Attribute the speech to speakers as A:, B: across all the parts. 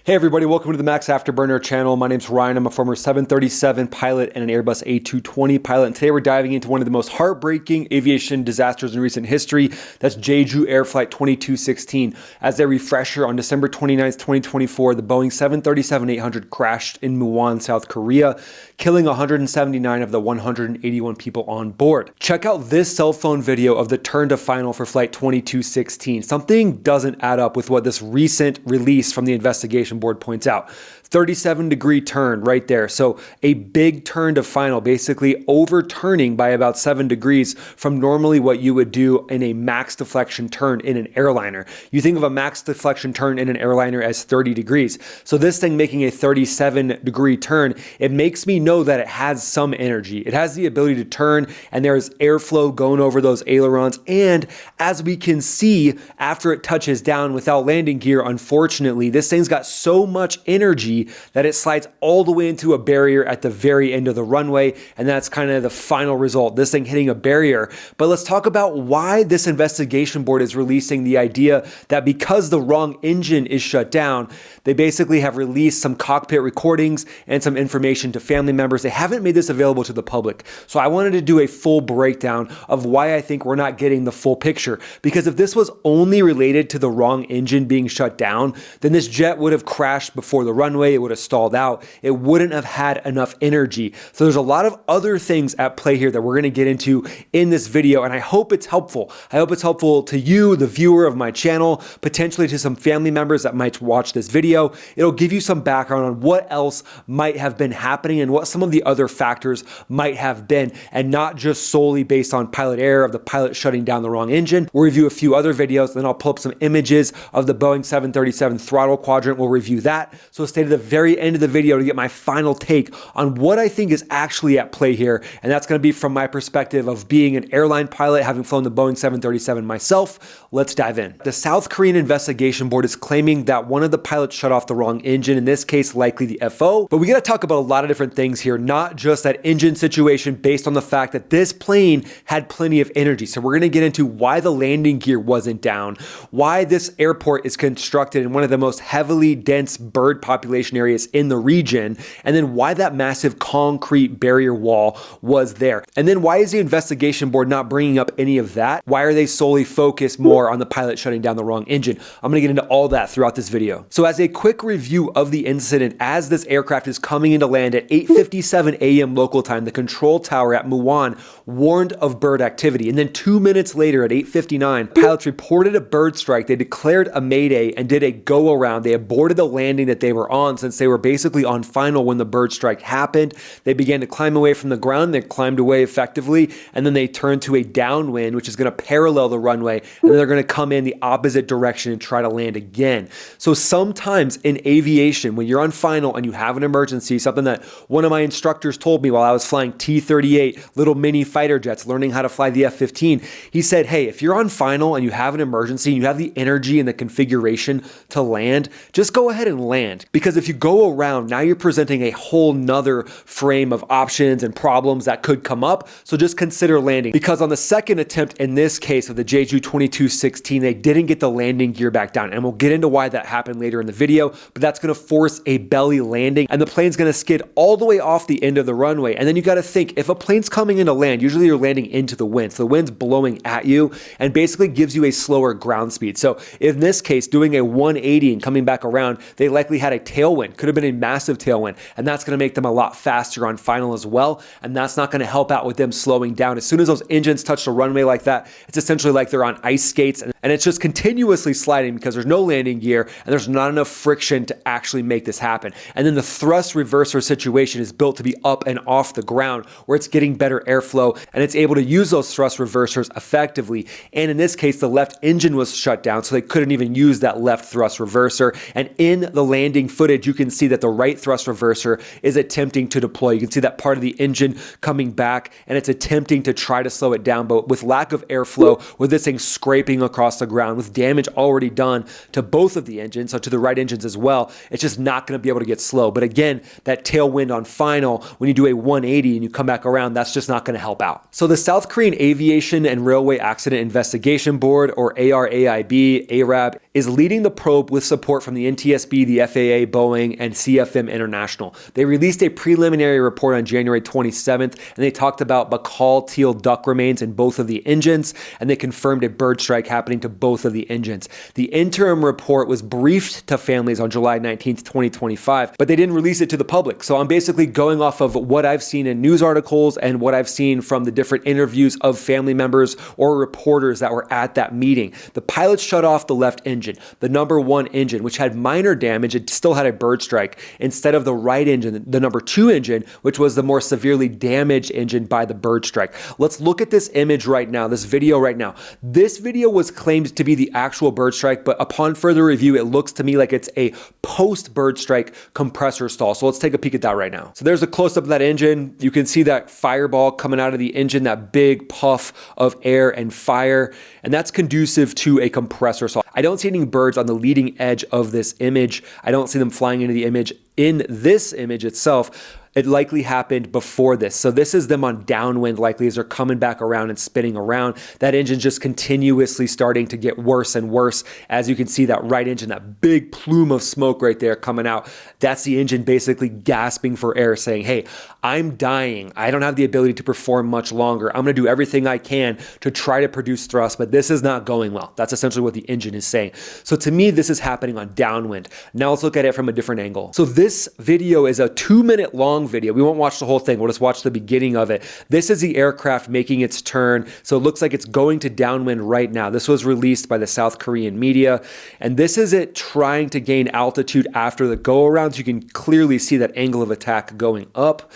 A: Hey everybody, welcome to the Max Afterburner channel. My name's Ryan. I'm a former 737 pilot and an Airbus A220 pilot. And today we're diving into one of the most heartbreaking aviation disasters in recent history. That's Jeju Air Flight 2216. As a refresher, on December 29th, 2024, the Boeing 737-800 crashed in Muan, South Korea, killing 179 of the 181 people on board. Check out this cell phone video of the turn to final for Flight 2216. Something doesn't add up with what this recent release from the investigation board points out. 37-degree turn right there. So a big turn to final, basically overturning by about 7 degrees from normally what you would do in a max deflection turn in an airliner. You think of a max deflection turn in an airliner as 30 degrees. So this thing making a 37-degree turn, it makes me know that it has some energy. It has the ability to turn, and there's airflow going over those ailerons. And as we can see, after it touches down without landing gear, unfortunately, this thing's got so much energy that it slides all the way into a barrier at the very end of the runway, and that's kind of the final result, this thing hitting a barrier. But let's talk about why this investigation board is releasing the idea that because the wrong engine is shut down, they basically have released some cockpit recordings and some information to family members. They haven't made this available to the public. So I wanted to do a full breakdown of why I think we're not getting the full picture. Because if this was only related to the wrong engine being shut down, then this jet would have crashed before the runway, it would have stalled out, it wouldn't have had enough energy. So there's a lot of other things at play here that we're going to get into in this video, and I hope it's helpful. I hope it's helpful to you, the viewer of my channel, potentially to some family members that might watch this video. It'll give you some background on what else might have been happening and what some of the other factors might have been, and not just solely based on pilot error of the pilot shutting down the wrong engine. We'll review a few other videos, then I'll pull up some images of the Boeing 737 throttle quadrant. We'll review that. So stay to the very end of the video to get my final take on what I think is actually at play here. And that's going to be from my perspective of being an airline pilot, having flown the Boeing 737 myself. Let's dive in. The South Korean investigation board is claiming that one of the pilots shut off the wrong engine, in this case, likely the FO. But we got to talk about a lot of different things here, not just that engine situation based on the fact that this plane had plenty of energy. So we're going to get into why the landing gear wasn't down, why this airport is constructed in one of the most heavily dense bird population areas in the region, and then why that massive concrete barrier wall was there. And then why is the investigation board not bringing up any of that? Why are they solely focused more on the pilot shutting down the wrong engine? I'm going to get into all that throughout this video. So as a quick review of the incident, as this aircraft is coming into land at 8:57 a.m. local time, the control tower at Muan warned of bird activity. And then 2 minutes later at 8:59, pilots reported a bird strike. They declared a mayday and did a go around. They aborted the landing that they were on since they were basically on final when the bird strike happened. They began to climb away from the ground. They climbed away effectively, and then they turned to a downwind, which is going to parallel the runway, and then they're going to come in the opposite direction and try to land again. So sometimes in aviation, when you're on final and you have an emergency, something that one of my instructors told me while I was flying T-38 little mini fighter jets, learning how to fly the F-15, he said, hey, if you're on final and you have an emergency and you have the energy and the configuration to land, just go ahead and land. Because if you go around, now you're presenting a whole nother frame of options and problems that could come up. So just consider landing. Because on the second attempt in this case of the Jeju 2216, they didn't get the landing gear back down. And we'll get into why that happened later in the video, but that's going to force a belly landing and the plane's going to skid all the way off the end of the runway. And then you got to think, if a plane's coming into land, usually you're landing into the wind. So the wind's blowing at you and basically gives you a slower ground speed. So in this case, doing a 180 and coming back around, they likely had a tailwind, could have been a massive tailwind, and that's going to make them a lot faster on final as well, and that's not going to help out with them slowing down. As soon as those engines touch the runway like that, it's essentially like they're on ice skates, and it's just continuously sliding because there's no landing gear and there's not enough friction to actually make this happen. And then the thrust reverser situation is built to be up and off the ground, where it's getting better airflow and it's able to use those thrust reversers effectively. And in this case, the left engine was shut down, so they couldn't even use that left thrust reverser. And in the landing footage, you can see that the right thrust reverser is attempting to deploy. You can see that part of the engine coming back, and it's attempting to try to slow it down, but with lack of airflow, with this thing scraping across the ground, with damage already done to both of the engines, so to the right engines as well, it's just not going to be able to get slow. But again, that tailwind on final, when you do a 180 and you come back around, that's just not going to help out. So the South Korean Aviation and Railway Accident Investigation Board, or ARAIB, ARAB, is leading the probe with support from the NTSB TSB, the FAA, Boeing, and CFM International. They released a preliminary report on January 27th, and they talked about Baikal teal duck remains in both of the engines, and they confirmed a bird strike happening to both of the engines. The interim report was briefed to families on July 19th, 2025, but they didn't release it to the public. So I'm basically going off of what I've seen in news articles and what I've seen from the different interviews of family members or reporters that were at that meeting. The pilots shut off the left engine, the number one engine, which had minor damage. It still had a bird strike, instead of the right engine, the number two engine, which was the more severely damaged engine by the bird strike. Let's look at this image right now, this video right now. This video was claimed to be the actual bird strike, but upon further review, it looks to me like it's a post bird strike compressor stall. So let's take a peek at that right now. So there's a close up of that engine. You can see that fireball coming out of the engine, that big puff of air and fire, and that's conducive to a compressor stall. I don't see any birds on the leading edge of this image. I don't see them flying into the image in this image itself. It likely happened before this. So this is them on downwind likely as they're coming back around and spinning around. That engine's just continuously starting to get worse and worse. As you can see, that right engine, that big plume of smoke right there coming out, that's the engine basically gasping for air, saying, hey, I'm dying. I don't have the ability to perform much longer. I'm gonna do everything I can to try to produce thrust, but this is not going well. That's essentially what the engine is saying. So to me, this is happening on downwind. Now let's look at it from a different angle. So this video is a 2-minute long video. We won't watch the whole thing. We'll just watch the beginning of it. This is the aircraft making its turn. So it looks like it's going to downwind right now. This was released by the South Korean media. And this is it trying to gain altitude after the go around. So you can clearly see that angle of attack going up.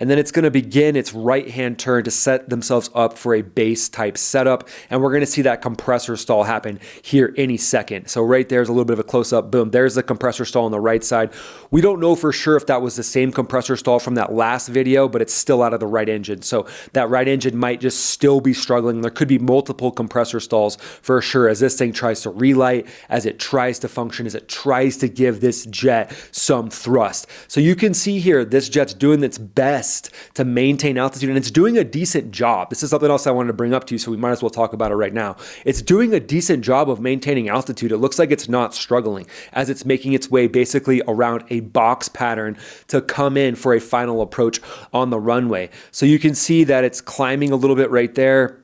A: And then it's going to begin its right-hand turn to set themselves up for a base type setup. And we're going to see that compressor stall happen here any second. So right there's a little bit of a close-up. Boom, there's the compressor stall on the right side. We don't know for sure if that was the same compressor stall from that last video, but it's still out of the right engine. So that right engine might just still be struggling. There could be multiple compressor stalls for sure as this thing tries to relight, as it tries to function, as it tries to give this jet some thrust. So you can see here, this jet's doing its best to maintain altitude, and it's doing a decent job. This is something else I wanted to bring up to you, so we might as well talk about it right now. It's doing a decent job of maintaining altitude. It looks like it's not struggling as it's making its way basically around a box pattern to come in for a final approach on the runway. So you can see that it's climbing a little bit right there,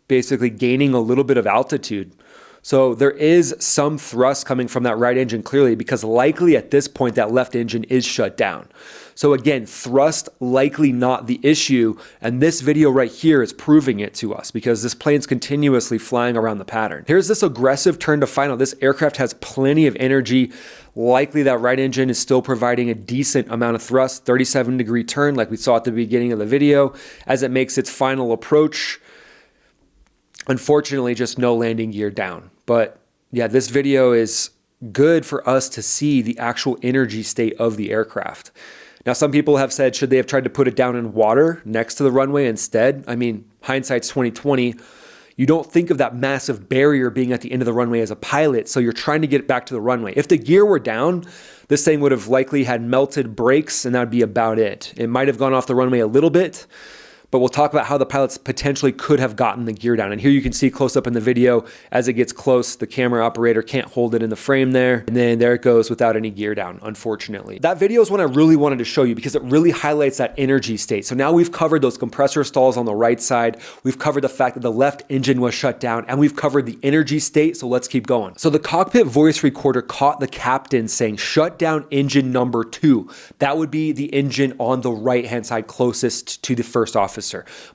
A: basically gaining a little bit of altitude. So there is some thrust coming from that right engine clearly, because likely at this point that left engine is shut down. So again, thrust likely not the issue, and this video right here is proving it to us because this plane's continuously flying around the pattern. Here's this aggressive turn to final. This aircraft has plenty of energy. Likely that right engine is still providing a decent amount of thrust, 37-degree turn like we saw at the beginning of the video as it makes its final approach. Unfortunately, just no landing gear down. But yeah, this video is good for us to see the actual energy state of the aircraft. Now, some people have said, should they have tried to put it down in water next to the runway instead? I mean, hindsight's 2020. You don't think of that massive barrier being at the end of the runway as a pilot, so you're trying to get it back to the runway. If the gear were down, this thing would have likely had melted brakes, and that would be about it. It might have gone off the runway a little bit, but we'll talk about how the pilots potentially could have gotten the gear down. And here you can see close up in the video, as it gets close, the camera operator can't hold it in the frame there. And then there it goes without any gear down, unfortunately. That video is one I really wanted to show you because it really highlights that energy state. So now we've covered those compressor stalls on the right side. We've covered the fact that the left engine was shut down, and we've covered the energy state. So let's keep going. So the cockpit voice recorder caught the captain saying, shut down engine number 2. That would be the engine on the right-hand side closest to the first officer.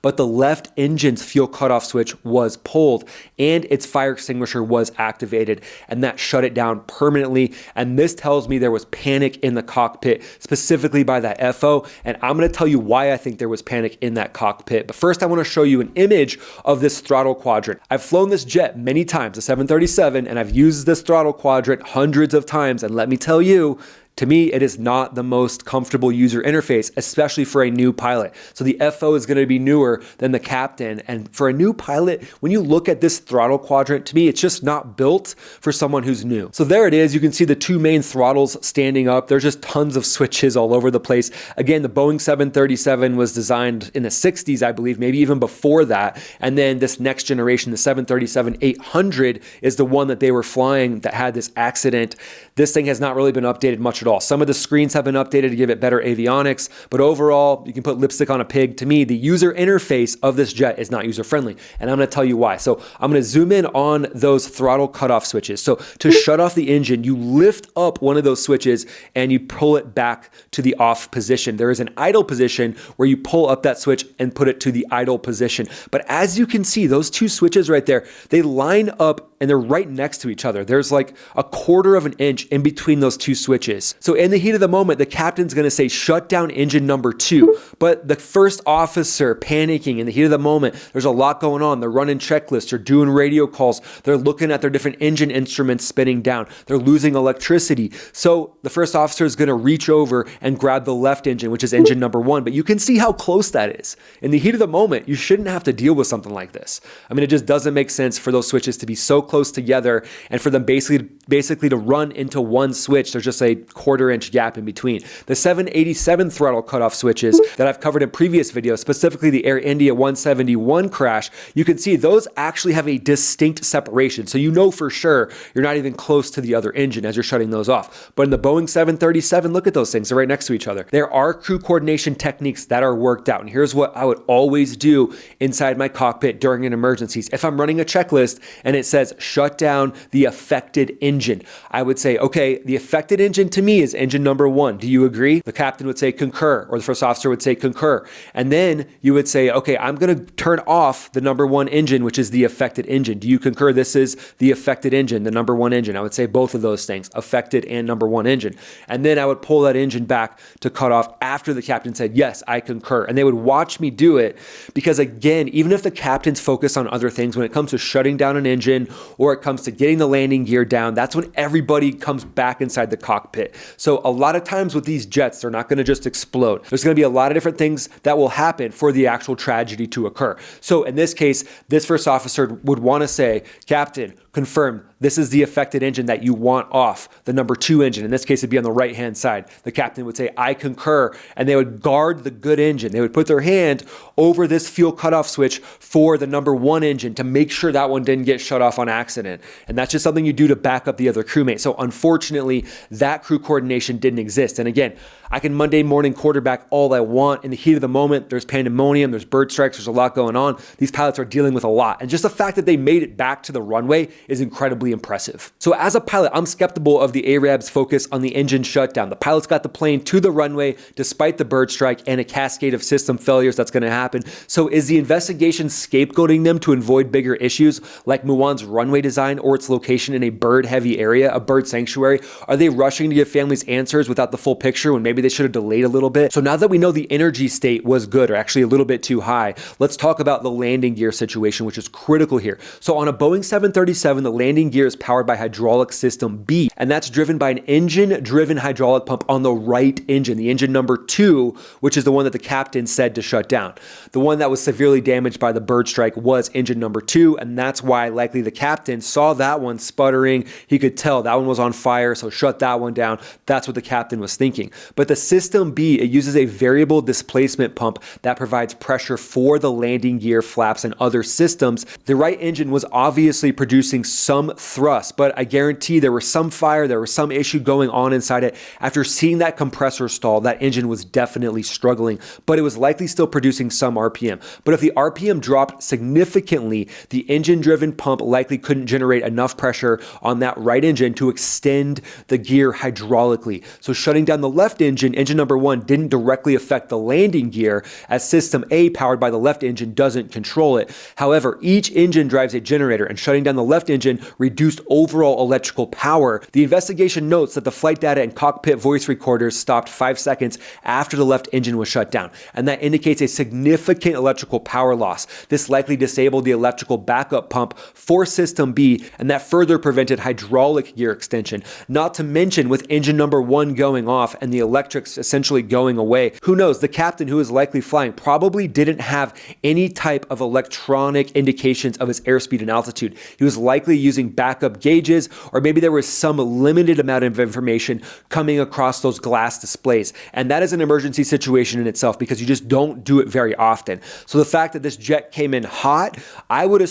A: But the left engine's fuel cutoff switch was pulled and its fire extinguisher was activated, and that shut it down permanently. And this tells me there was panic in the cockpit, specifically by that FO. And I'm going to tell you why I think there was panic in that cockpit. But first, I want to show you an image of this throttle quadrant. I've flown this jet many times, the 737, and I've used this throttle quadrant hundreds of times. And let me tell you, To me, it is not the most comfortable user interface, especially for a new pilot. So the FO is going to be newer than the captain. And for a new pilot, when you look at this throttle quadrant, to me, it's just not built for someone who's new. So there it is. You can see the two main throttles standing up. There's just tons of switches all over the place. Again, the Boeing 737 was designed in the 60s, I believe, maybe even before that. And then this next generation, the 737-800, is the one that they were flying that had this accident. This thing has not really been updated much at all. Some of the screens have been updated to give it better avionics, but overall, you can put lipstick on a pig. To me, the user interface of this jet is not user-friendly, and I'm going to tell you why. So I'm going to zoom in on those throttle cutoff switches. So to shut off the engine, you lift up one of those switches and you pull it back to the off position. There is an idle position where you pull up that switch and put it to the idle position. But as you can see, those two switches right there, they line up and they're right next to each other. There's like a quarter of an inch in between those two switches. So in the heat of the moment, the captain's gonna say, shut down engine number 2. But the first officer panicking in the heat of the moment, there's a lot going on. They're running checklists, they're doing radio calls, they're looking at their different engine instruments spinning down, they're losing electricity. So the first officer is gonna reach over and grab the left engine, which is engine number 1. But you can see how close that is. In the heat of the moment, you shouldn't have to deal with something like this. I mean, it just doesn't make sense for those switches to be so close together and for them basically to run into one switch. There's just a quarter-inch gap in between. The 787 throttle cutoff switches that I've covered in previous videos, specifically the Air India 171 crash, you can see those actually have a distinct separation. So you know for sure you're not even close to the other engine as you're shutting those off. But in the Boeing 737, look at those things. They're right next to each other. There are crew coordination techniques that are worked out. And here's what I would always do inside my cockpit during an emergency. If I'm running a checklist and it says shut down the affected engine, I would say, okay, the affected engine to me is engine number 1. Do you agree? The captain would say concur, or the first officer would say concur. And then you would say, okay, I'm going to turn off the number 1 engine, which is the affected engine. Do you concur? This is the affected engine, the number 1 engine. I would say both of those things, affected and number 1 engine. And then I would pull that engine back to cut off after the captain said, yes, I concur. And they would watch me do it because, again, even if the captain's focused on other things, when it comes to shutting down an engine or it comes to getting the landing gear down, that's when everybody comes back inside the cockpit. So a lot of times with these jets, they're not going to just explode. There's going to be a lot of different things that will happen for the actual tragedy to occur. So in this case, this first officer would want to say, Captain, confirm this is the affected engine that you want off, the number 2 engine. In this case, it'd be on the right-hand side. The captain would say, I concur, and they would guard the good engine. They would put their hand over this fuel cutoff switch for the number 1 engine to make sure that one didn't get shut off on accident. And that's just something you do to back up the other crewmate. So unfortunately, that crew coordination didn't exist. And again, I can Monday morning quarterback all I want. In the heat of the moment, there's pandemonium, there's bird strikes, there's a lot going on. These pilots are dealing with a lot. And just the fact that they made it back to the runway is incredibly impressive. So as a pilot, I'm skeptical of the ARAB's focus on the engine shutdown. The pilots got the plane to the runway despite the bird strike and a cascade of system failures that's going to happen. So is the investigation scapegoating them to avoid bigger issues like Muon's runway design or its location in a bird-heavy area, a bird sanctuary? Are they rushing to give families answers without the full picture when maybe they should have delayed a little bit? So now that we know the energy state was good or actually a little bit too high, let's talk about the landing gear situation, which is critical here. So on a Boeing 737, the landing gear is powered by hydraulic system B, and that's driven by an engine-driven hydraulic pump on the right engine, the engine number 2, which is the one that the captain said to shut down. The one that was severely damaged by the bird strike was engine number 2, and that's why likely the captain saw that one sputtering. He could tell that one was on fire, so shut that one down. That's what the captain was thinking. But the system B, it uses a variable displacement pump that provides pressure for the landing gear, flaps, and other systems. The right engine was obviously producing some thrust, but I guarantee there was some fire, there was some issue going on inside it. After seeing that compressor stall, that engine was definitely struggling, but it was likely still producing some RPM. But if the RPM dropped significantly, the engine-driven pump likely couldn't generate enough pressure on that right engine to extend the gear hydraulically. So shutting down the left engine, engine number 1, didn't directly affect the landing gear, as system A, powered by the left engine, doesn't control it. However, each engine drives a generator, and shutting down the left engine reduces reduced overall electrical power. The investigation notes that the flight data and cockpit voice recorders stopped 5 seconds after the left engine was shut down, and that indicates a significant electrical power loss. This likely disabled the electrical backup pump for System B, and that further prevented hydraulic gear extension. Not to mention, with engine number 1 going off and the electrics essentially going away, who knows, the captain who is likely flying probably didn't have any type of electronic indications of his airspeed and altitude. He was likely using backup gauges, or maybe there was some limited amount of information coming across those glass displays. And that is an emergency situation in itself, because you just don't do it very often. So the fact that this jet came in hot, I would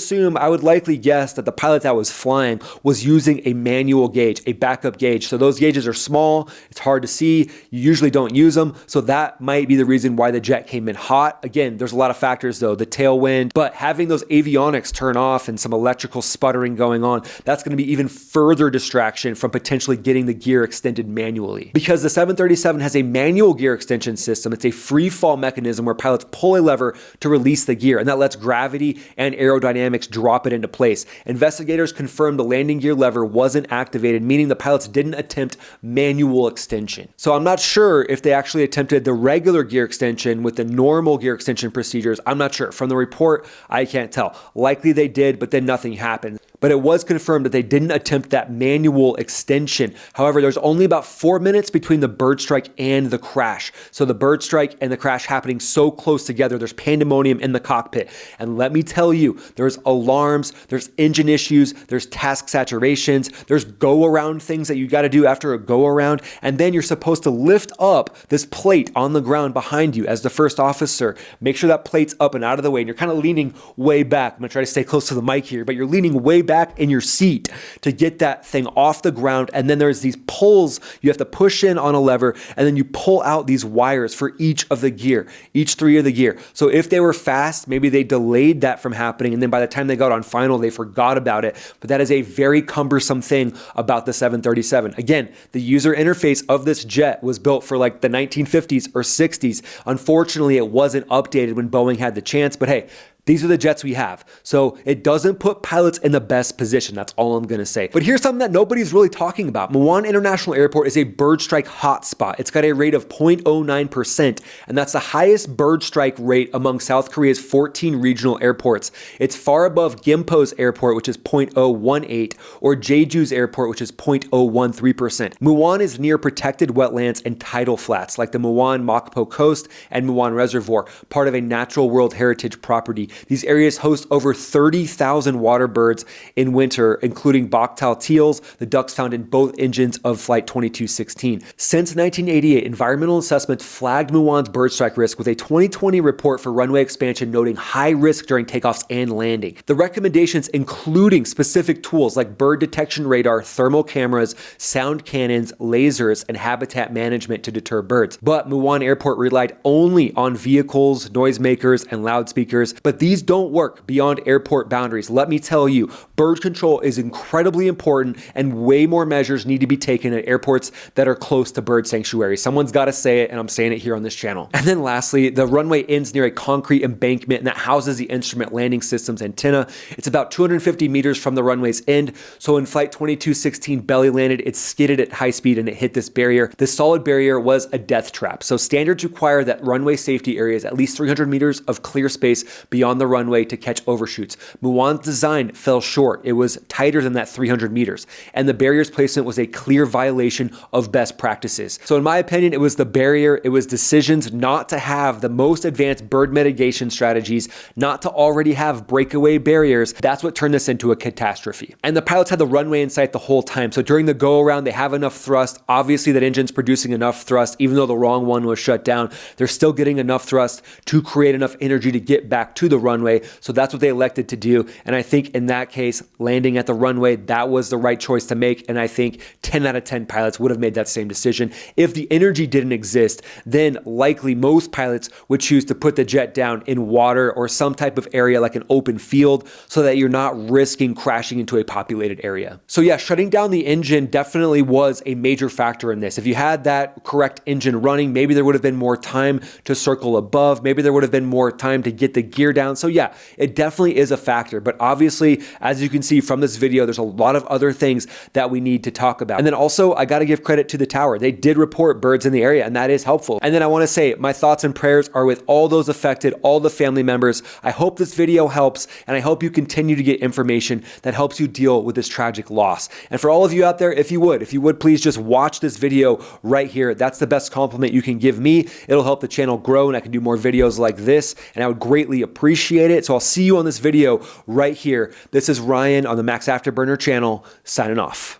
A: likely guess that the pilot that was flying was using a manual gauge, a backup gauge. So those gauges are small, it's hard to see, you usually don't use them. So that might be the reason why the jet came in hot. Again, there's a lot of factors though, the tailwind, but having those avionics turn off and some electrical sputtering going on, that's going to be even further distraction from potentially getting the gear extended manually. Because the 737 has a manual gear extension system, it's a free fall mechanism where pilots pull a lever to release the gear, and that lets gravity and aerodynamics drop it into place. Investigators confirmed the landing gear lever wasn't activated, meaning the pilots didn't attempt manual extension. So I'm not sure if they actually attempted the regular gear extension with the normal gear extension procedures. I'm not sure. From the report, I can't tell. Likely they did, but then nothing happened. But it was confirmed that they didn't attempt that manual extension. However, there's only about 4 minutes between the bird strike and the crash. So the bird strike and the crash happening so close together, there's pandemonium in the cockpit. And let me tell you, there's alarms, there's engine issues, there's task saturations, there's go-around things that you got to do after a go-around. And then you're supposed to lift up this plate on the ground behind you as the first officer. Make sure that plate's up and out of the way. And you're kind of leaning way back. I'm going to try to stay close to the mic here, but you're leaning way back in your seat to get that thing off the ground. And then there's these pulls you have to push in on a lever, and then you pull out these wires for each of the gear, each 3 of the gear. So if they were fast, maybe they delayed that from happening, and then by the time they got on final, they forgot about it. But that is a very cumbersome thing about the 737. Again, the user interface of this jet was built for like the 1950s or 60s. Unfortunately, it wasn't updated when Boeing had the chance, but hey, these are the jets we have. So it doesn't put pilots in the best position. That's all I'm going to say. But here's something that nobody's really talking about. Muan International Airport is a bird strike hotspot. It's got a rate of 0.09%, and that's the highest bird strike rate among South Korea's 14 regional airports. It's far above Gimpo's airport, which is 0.018, or Jeju's airport, which is 0.013%. Muan is near protected wetlands and tidal flats, like the Muan Mokpo Coast and Muan Reservoir, part of a Natural World Heritage property. These areas host over 30,000 water birds in winter, including boktal teals, the ducks found in both engines of Flight 2216. Since 1988, environmental assessments flagged Muan's bird strike risk with a 2020 report for runway expansion noting high risk during takeoffs and landing. The recommendations including specific tools like bird detection radar, thermal cameras, sound cannons, lasers, and habitat management to deter birds. But Muan Airport relied only on vehicles, noisemakers, and loudspeakers. But these don't work beyond airport boundaries. Let me tell you, bird control is incredibly important, and way more measures need to be taken at airports that are close to bird sanctuaries. Someone's got to say it, and I'm saying it here on this channel. And then lastly, the runway ends near a concrete embankment, and that houses the instrument landing system's antenna. It's about 250 meters from the runway's end. So when Flight 2216 belly landed, it skidded at high speed and it hit this barrier. This solid barrier was a death trap. So standards require that runway safety areas at least 300 meters of clear space beyond the runway to catch overshoots. Muan's design fell short. It was tighter than that 300 meters, and the barrier's placement was a clear violation of best practices. So in my opinion, it was the barrier, it was decisions not to have the most advanced bird mitigation strategies, not to already have breakaway barriers. That's what turned this into a catastrophe. And the pilots had the runway in sight the whole time. So during the go around, they have enough thrust. Obviously that engine's producing enough thrust, even though the wrong one was shut down, they're still getting enough thrust to create enough energy to get back to the runway. So that's what they elected to do. And I think in that case, landing at the runway, that was the right choice to make. And I think 10 out of 10 pilots would have made that same decision. If the energy didn't exist, then likely most pilots would choose to put the jet down in water or some type of area like an open field so that you're not risking crashing into a populated area. So yeah, shutting down the engine definitely was a major factor in this. If you had that correct engine running, maybe there would have been more time to circle above. Maybe there would have been more time to get the gear down down. So yeah, it definitely is a factor. But obviously, as you can see from this video, there's a lot of other things that we need to talk about. And then also, I got to give credit to the tower. They did report birds in the area, and that is helpful. And then I want to say my thoughts and prayers are with all those affected, all the family members. I hope this video helps, and I hope you continue to get information that helps you deal with this tragic loss. And for all of you out there, if you would please just watch this video right here. That's the best compliment you can give me. It'll help the channel grow, and I can do more videos like this, and I would greatly appreciate it. So I'll see you on this video right here. This is Ryan on the Max Afterburner channel, signing off.